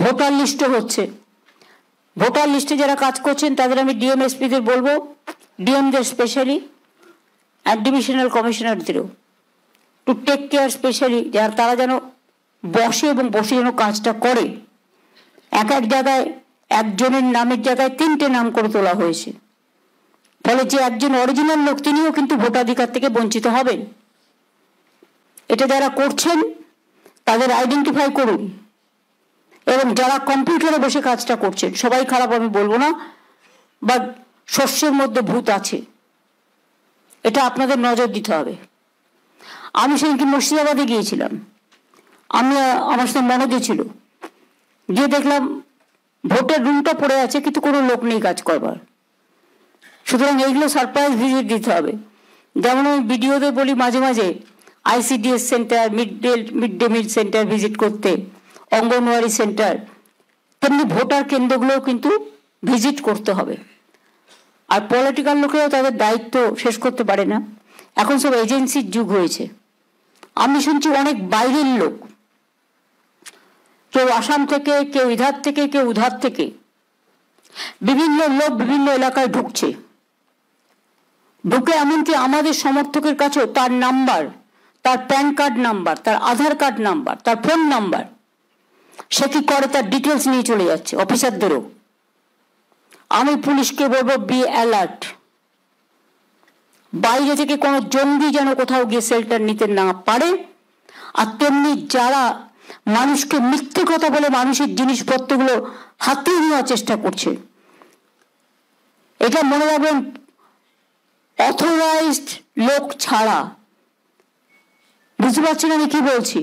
Voter লিস্টও হচ্ছে। Voter লিস্টে যারা কাজ করছেন তাদের আমি ডিএম এসপিদের বলবো, ডিএমদের স্পেশালি আর ডিভিশনাল কমিশনারদেরও টু টেক কেয়ার স্পেশালি, যারা তারা যেন বসে এবং বসে যেন কাজটা করে। এক এক জায়গায় একজনের নামের জায়গায় 3টে নাম করে তোলা হয়েছে, ফলে যে একজন অরিজিনাল লোক তিনিও কিন্তু ভোটাধিকার থেকে বঞ্চিত হবেন। এটা যারা করছেন তাদের আইডেন্টিফাই করুন, এবং যারা কম্পিউটারে বসে কাজটা করছেন সবাই খারাপ আমি বলবো না, বাট শস্যের মধ্যে ভূত আছে, এটা আপনাদের নজর দিতে হবে। আমি সেদিনকে মুর্শিদাবাদে গিয়েছিলাম, আমার সাথে মনোজ ছিল, গিয়ে দেখলাম ভোটের রুমটা পড়ে আছে কিন্তু কোনো লোক নেই কাজ করবার। সুতরাং এইগুলো সারপ্রাইজ ভিজিট দিতে হবে। যেমন আমি ভিডিওতে বলি মাঝে মাঝে ICDS centre, mid day meal centre visit করতে, অঙ্গনওয়াড়ি সেন্টার, তেমনি ভোটার কেন্দ্রগুলোও কিন্তু ভিজিট করতে হবে। আর পলিটিক্যাল লোকেরাও তাদের দায়িত্ব শেষ করতে পারে না, এখন সব এজেন্সির যুগ হয়েছে। আমি শুনছি অনেক বাইরের লোক, কেউ আসাম থেকে, কেউ ইধার থেকে, কেউ উধার থেকে, বিভিন্ন লোক বিভিন্ন এলাকায় ঢুকছে। ঢুকে এমনকি আমাদের সমর্থকের কাছেও তার নাম্বার, তার প্যান কার্ড নাম্বার, তার আধার কার্ড নাম্বার, তার ফোন নাম্বার, সে কি করে তার ডিটেলস নিয়ে চলে যাচ্ছে অফিসারদেরও। আমি পুলিশকে বলবো বি অ্যালার্ট, বাইরে থেকে কোনো জঙ্গি যেন কোথাও গিয়ে শেল্টার নিতে না পারে। আর তেমনি যারা মানুষকে মিথ্যে কথা বলে মানুষের জিনিসপত্রগুলো হাতিয়ে নেওয়ার চেষ্টা করছে, এটা মনে রাখবেন অথরাইজড লোক ছাড়া, বুঝতে পারছেন আমি কি বলছি,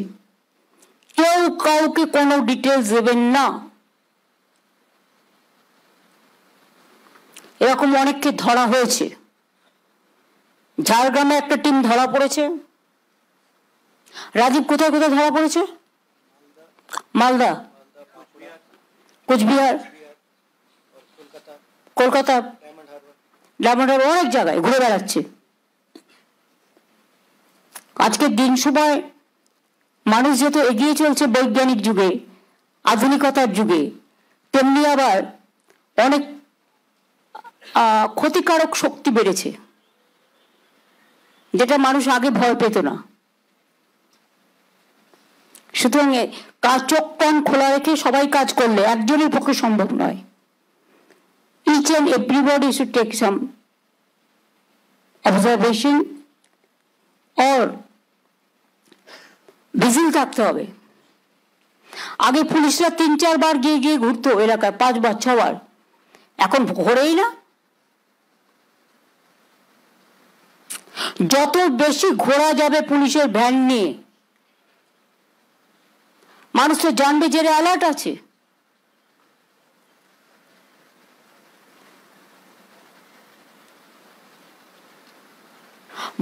কেউ কাউকে কোনো ডিটেলস দেবেন না। এরকম অনেককে ধরা হয়েছে। ঝাড়গ্রামে একটা টিম ধরা পড়েছে। রাজীব কোথায় কোথায় ধরা পড়েছে? মালদা, কোচবিহার, কলকাতা, ডায়মন্ড হারবার, অনেক জায়গায় ঘুরে বেড়াচ্ছে। আজকের দিন সময় মানুষ যেহেতু এগিয়ে চলছে বৈজ্ঞানিক যুগে, আধুনিকতার যুগে, তেমনি আবার অনেক ক্ষতিকারক শক্তি বেড়েছে, যেটা মানুষ আগে ভয় পেত না। সুতরাং কাজ চোখ কান খোলা রেখে সবাই কাজ করলে একজনের পক্ষে সম্ভব নয়। Each and everybody should take some observation or vigil থাকতে হবে। আগে পুলিশরা 3-4 বার গিয়ে গিয়ে ঘুরতো এলাকায়, 5 বার 6 বার, এখন ঘোরেই না। যত বেশি ঘোরা যাবে পুলিশের ভ্যান নিয়ে, মানুষ তো জানবে যে অ্যালার্ট আছে।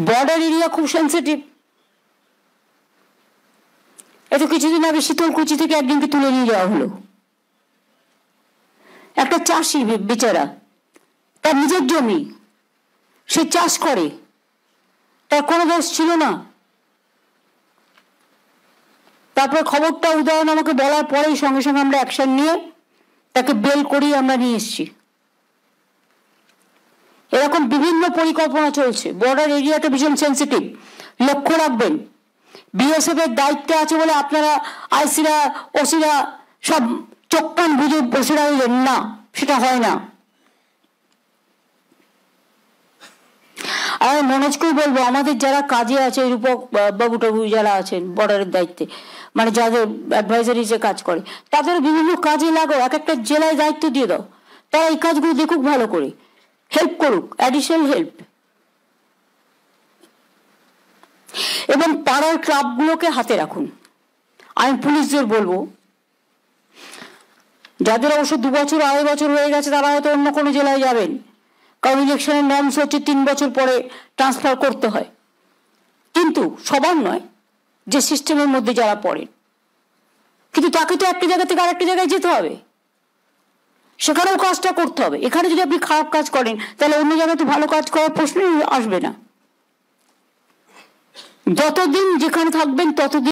বর্ডার এরিয়া খুব সেন্সিটিভ। এত কিছুদিন আগে শীতলকুচি থেকে একদিনকে তুলে নিয়ে যাওয়া হলো। একটা চাষি বেচারা, তার নিজের জমি, সে চাষ করে, তার কোনো দোষ ছিল না। তারপরে খবরটা উদাহরণ আমাকে বলার পরেই সঙ্গে সঙ্গে আমরা অ্যাকশন নিয়ে তাকে বেল করিয়ে আমরা নিয়ে এসেছি। এরকম বিভিন্ন পরিকল্পনা চলছে। বর্ডার এরিয়াটা ভীষণ সেন্সিটিভ, লক্ষ্য রাখবেন। বিএসএফ এর দায়িত্বে আছে বলে আপনারা আইসিরা, ওসিরা সব চোখ কান বুঝে বসে রইলেন না, সেটা হয় না। আর মনোজকেই বলবো, আমাদের যারা কাজে আছে, রূপক বাবু টাবু যারা আছেন বর্ডারের দায়িত্বে, মানে যাদের অ্যাডভাইজারিজে কাজ করে, তাদের বিভিন্ন কাজে লাগাও, এক একটা জেলায় দায়িত্ব দিয়ে দাও, তারা এই কাজগুলো দেখুক, ভালো করে হেল্প করুক, অ্যাডিশনাল হেল্প। এবং পাড়ার ক্লাবগুলোকে হাতে রাখুন। আমি পুলিশদের বলবো, যাদের অবশ্য 2 বছর 2.5 বছর হয়ে গেছে তারা হয়তো অন্য কোনো জেলায় যাবেন, কারণ ইলেকশনের নর্মস হচ্ছে 3 বছর পরে ট্রান্সফার করতে হয়। কিন্তু সবার নয়, যে সিস্টেমের মধ্যে যারা পড়েন। কিন্তু তাকে তো একটা জায়গা থেকে আরেকটা জায়গায় যেতে হবে, সেখানেও কাজটা করতে হবে। এখানে যদি আপনি খারাপ কাজ করেন তাহলে অন্য জায়গায় তো ভালো কাজ করার প্রশ্নই আসবে না। যতদিন যেখানে থাকবেন ততদিন